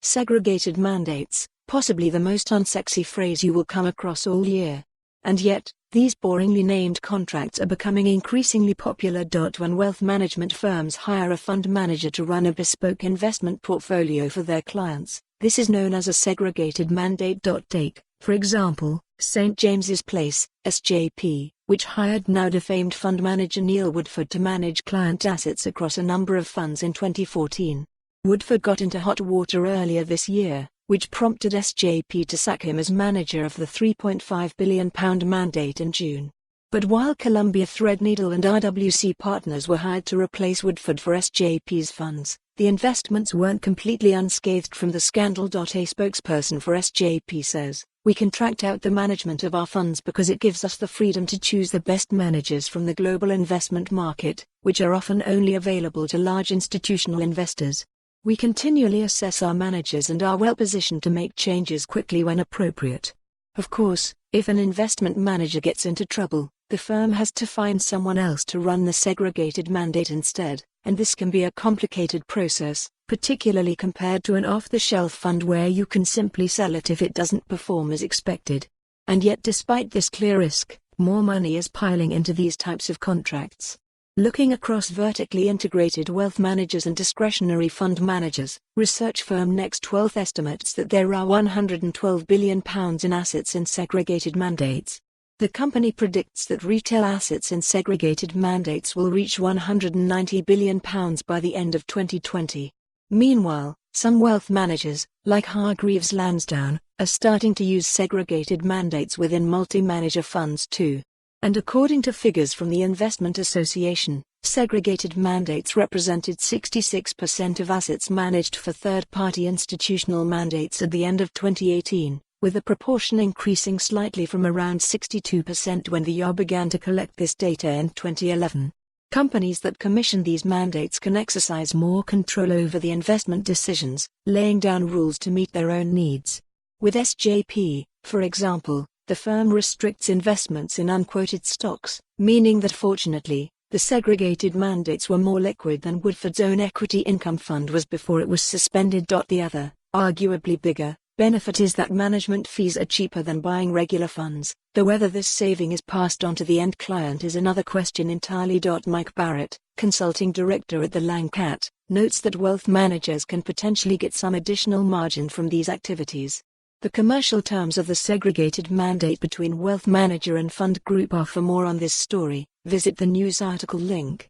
Segregated mandates, possibly the most unsexy phrase you will come across all year. And yet, these boringly named contracts are becoming increasingly popular. When wealth management firms hire a fund manager to run a bespoke investment portfolio for their clients, this is known as a segregated mandate.Take. For example, St. James's Place, SJP, which hired now-defamed fund manager Neil Woodford to manage client assets across a number of funds in 2014. Woodford got into hot water earlier this year, which prompted SJP to sack him as manager of the £3.5 billion mandate in June. But while Columbia Threadneedle and RWC partners were hired to replace Woodford for SJP's funds, the investments weren't completely unscathed from the scandal.A spokesperson for SJP says, "We contract out the management of our funds because it gives us the freedom to choose the best managers from the global investment market, which are often only available to large institutional investors. We continually assess our managers and are well positioned to make changes quickly when appropriate. Of course, if an investment manager gets into trouble, the firm has to find someone else to run the segregated mandate instead, and this can be a complicated process, particularly compared to an off-the-shelf fund where you can simply sell it if it doesn't perform as expected. And yet despite this clear risk, more money is piling into these types of contracts. Looking across vertically integrated wealth managers and discretionary fund managers, research firm NextWealth estimates that there are £112 billion in assets in segregated mandates. The company predicts that retail assets in segregated mandates will reach £190 billion by the end of 2020. Meanwhile, some wealth managers, like Hargreaves Lansdown, are starting to use segregated mandates within multi-manager funds too. And according to figures from the Investment Association, segregated mandates represented 66% of assets managed for third-party institutional mandates at the end of 2018, with the proportion increasing slightly from around 62% when the YA began to collect this data in 2011. Companies that commission these mandates can exercise more control over the investment decisions, laying down rules to meet their own needs. With SJP, for example, the firm restricts investments in unquoted stocks, meaning that fortunately, the segregated mandates were more liquid than Woodford's own equity income fund was before it was suspended. The other, arguably bigger, benefit is that management fees are cheaper than buying regular funds, though whether this saving is passed on to the end client is another question entirely. Mike Barrett, consulting director at the Langcat, notes that wealth managers can potentially get some additional margin from these activities. The commercial terms of the segregated mandate between wealth manager and fund group are. For more on this story, visit the news article link.